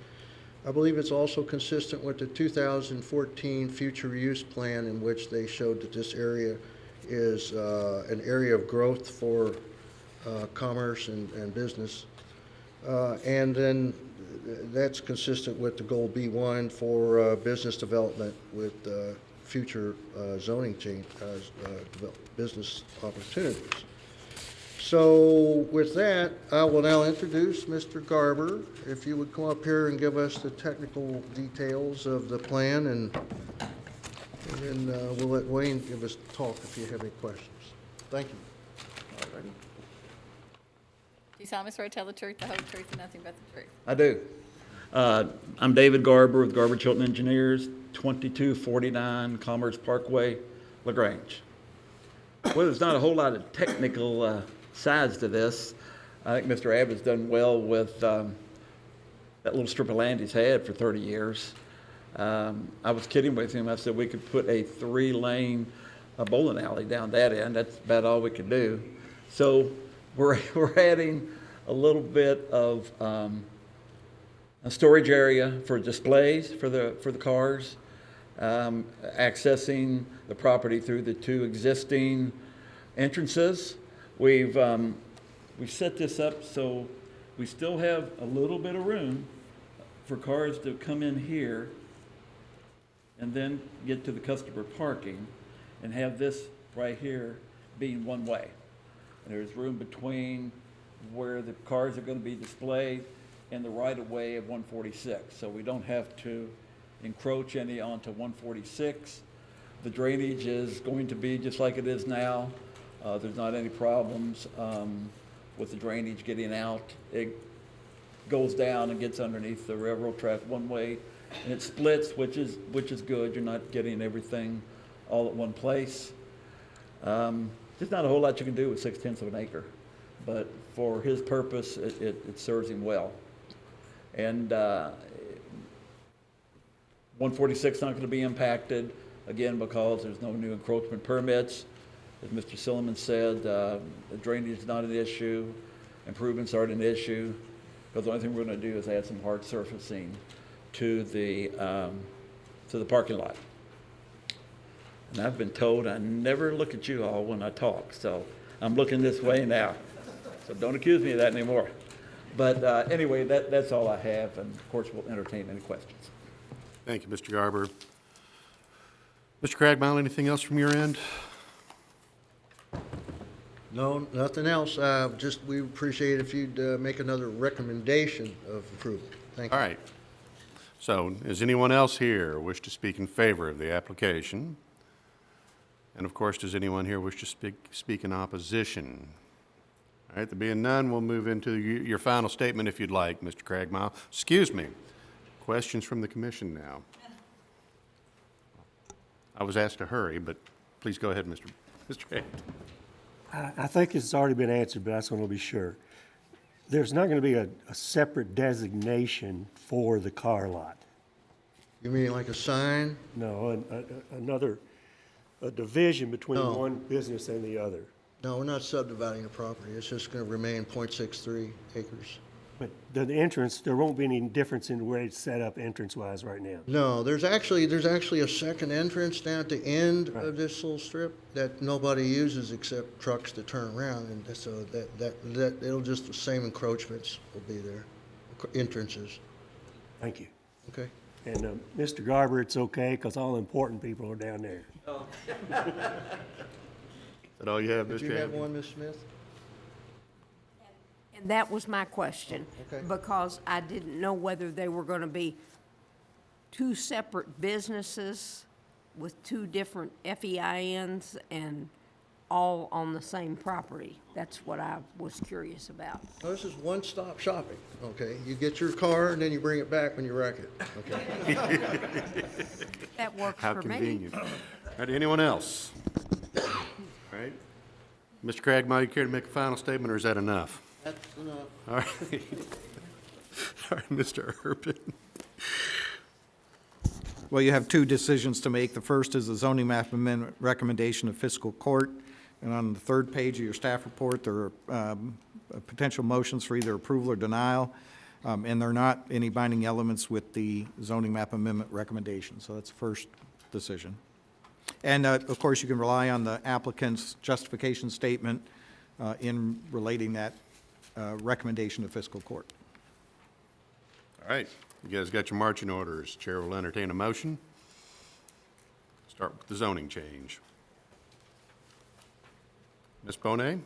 I believe it's also consistent with the 2014 future use plan, in which they showed that this area is an area of growth for commerce and business. And then that's consistent with the goal B1 for business development with future zoning change, business opportunities. So with that, I will now introduce Mr. Garber. If you would come up here and give us the technical details of the plan, and then we'll let Wayne give us a talk if you have any questions. Thank you. Do you solemnly swear to tell the truth, the whole truth, and nothing but the truth? I do. I'm David Garber with Garber Chilton Engineers, 2249 Commerce Parkway, LaGrange. Well, there's not a whole lot of technical sides to this. I think Mr. Abbott's done well with that little strip of land he's had for 30 years. I was kidding with him. I said we could put a 3-lane bowling alley down that end. That's about all we could do. So we're adding a little bit of a storage area for displays for the cars, accessing the property through the 2 existing entrances. We set this up so we still have a little bit of room for cars to come in here and then get to the customer parking, and have this right here being one way. And there's room between where the cars are going to be displayed and the right-of-way of 146, so we don't have to encroach any onto 146. The drainage is going to be just like it is now. There's not any problems with the drainage getting out. It goes down and gets underneath the railroad track one way, and it splits, which is good. You're not getting everything all at one place. There's not a whole lot you can do with 0.6 of an acre, but for his purpose, it serves him well. And 146 is not going to be impacted, again, because there's no new encroachment permits. As Mr. Silliman said, the drainage is not an issue, improvements aren't an issue, because the only thing we're going to do is add some hard surfacing to the parking lot. And I've been told I never look at you all when I talk, so I'm looking this way now. So don't accuse me of that anymore. But anyway, that's all I have, and of course we'll entertain any questions. Thank you, Mr. Garber. Mr. Cragmile, anything else from your end? No, nothing else. We appreciate if you'd make another recommendation of approval. Thank you. All right. So, does anyone else here wish to speak in favor of the application? And of course, does anyone here wish to speak in opposition? All right, there being none, we'll move into your final statement if you'd like, Mr. Cragmile. Excuse me. Questions from the commission now. I was asked to hurry, but please go ahead, Mr. Hammond. I think it's already been answered, but I just want to be sure. There's not going to be a separate designation for the car lot. You mean like a sign? No, a division between No. one business and the other. No, we're not subdividing the property. It's just going to remain .63 acres. But the entrance, there won't be any difference in where it's set up entrance-wise right now. No, there's actually a second entrance down at the end of this little strip that nobody uses except trucks to turn around, and so that it'll just, the same encroachments will be there, entrances. Thank you. Okay. And Mr. Garber, it's okay, because all important people are down there. Is that all you have, Mr. Did you have Hammond? one, Ms. Smith? And that was my question, Okay. because I didn't know whether they were going to be 2 separate businesses with 2 different FEINs and all on the same property. That's what I was curious about. No, this is one-stop shopping, okay? You get your car and then you bring it back when you wreck it, okay? That works How for me. convenient. All right, anyone else? All right. Mr. Cragmire, you care to make a final statement, or is that enough? That's enough. All right. All right, Mr. Urban. Well, you have two decisions to make. The first is the zoning map amendment recommendation of fiscal court. And on the third page of your staff report, there are potential motions for either approval or denial. And there are not any binding elements with the zoning map amendment recommendation. So that's the first decision. And of course, you can rely on the applicant's justification statement in relating that recommendation to fiscal court. All right, you guys got your marching orders. Chair will entertain a motion. Start with the zoning change. Ms. Bonet?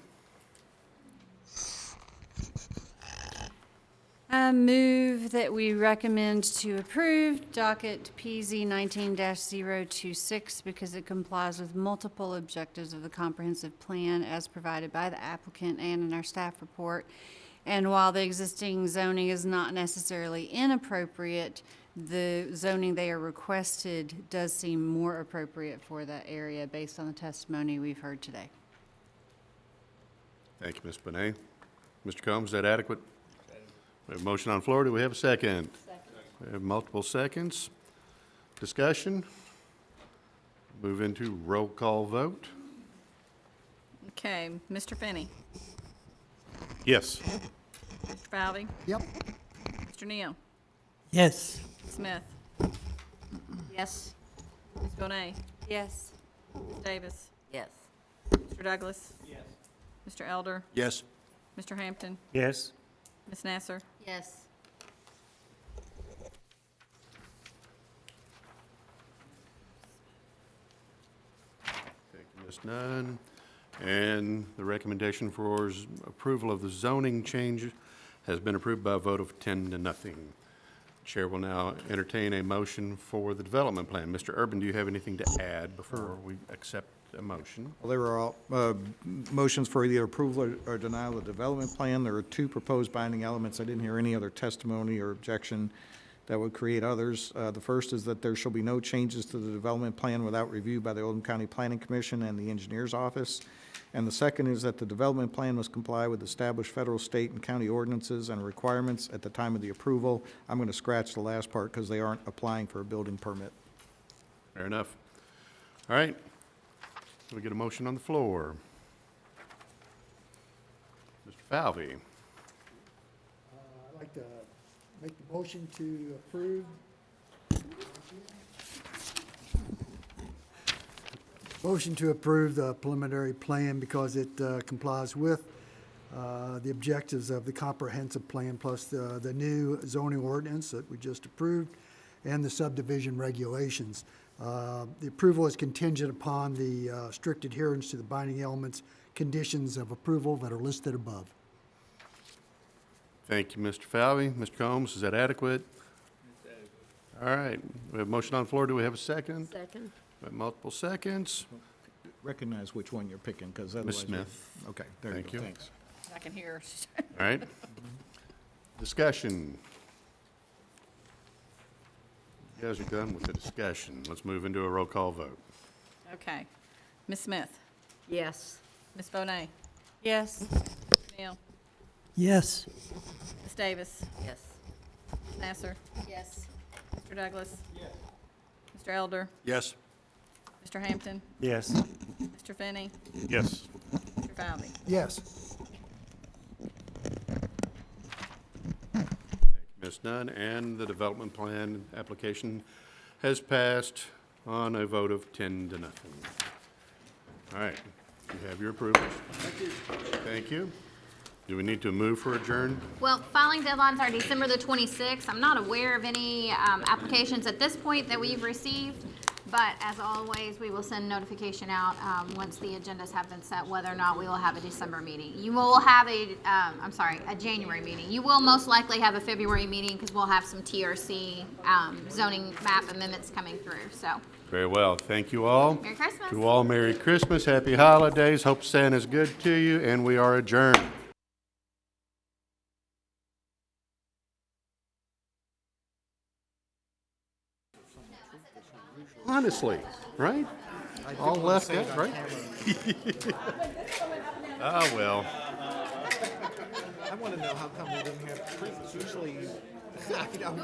I move that we recommend to approve docket PZ 19-026 because it complies with multiple objectives of the comprehensive plan as provided by the applicant and in our staff report. And while the existing zoning is not necessarily inappropriate, the zoning they are requested does seem more appropriate for that area based on the testimony we've heard today. Thank you, Ms. Bonet. Mr. Combs, is that adequate? We have a motion on the floor. Do we have a second? Second. We have multiple seconds. Discussion? Move into roll call vote. Okay, Mr. Finney, Yes. Mr. Falvey, Yep. Mr. Neal, Yes. Smith, Yes. Ms. Bonet, Yes. Ms. Davis, Yes. Mr. Douglas. Yes. Mr. Elder, Yes. Mr. Hampton, Yes. Ms. Nasser. Yes. Thank you, Ms. Nunn. And the recommendation for approval of the zoning change has been approved by a vote of 10-0. Chair will now entertain a motion for the development plan. Mr. Urban, do you have anything to add before we accept a motion? Well, there are all motions for either approval or denial of the development plan. There are two proposed binding elements. I didn't hear any other testimony or objection that would create others. The first is that there shall be no changes to the development plan without review by the Oldham County Planning Commission and the Engineer's Office. And the second is that the development plan must comply with established federal, state, and county ordinances and requirements at the time of the approval. I'm going to scratch the last part because they aren't applying for a building permit. Fair enough. All right. We get a motion on the floor. Mr. Falvey. I'd like to make the motion to approve. Motion to approve the preliminary plan because it complies with the objectives of the comprehensive plan plus the new zoning ordinance that we just approved and the subdivision regulations. The approval is contingent upon the strict adherence to the binding elements, conditions of approval that are listed above. Thank you, Mr. Falvey. Mr. Combs, is that adequate? All right. We have a motion on the floor. Do we have a second? Second. We have multiple seconds. Recognize which one you're picking because Ms. otherwise. Smith. Okay, there you Thank go. you. Thanks. I can hear. All right. Discussion. You guys are done with the discussion. Let's move into a roll call vote. Okay. Ms. Smith, Yes. Ms. Bonet, Yes. Mr. Neal, Yes. Ms. Davis, Yes. Ms. Nasser, Yes. Mr. Douglas. Yes. Mr. Elder, Yes. Mr. Hampton, Yes. Mr. Finney, Yes. Mr. Falvey. Yes. Ms. Nunn, and the development plan application has passed on a vote of 10-0. All right, you have your approvals. Thank you. Thank you. Do we need to move for adjourn? Well, filing deadlines are December the 26th. I'm not aware of any applications at this point that we've received, but as always, we will send notification out once the agendas have been set, whether or not we will have a December meeting. You will have a January meeting. You will most likely have a February meeting because we'll have some TRC zoning map amendments coming through, so. Very well. Thank you all. Merry Christmas. To all, Merry Christmas, Happy Holidays. Hope Santa's good to you, and we are adjourned. Honestly, right? All left out, right? Ah, well. I want to know how come we didn't have trees. Usually, I don't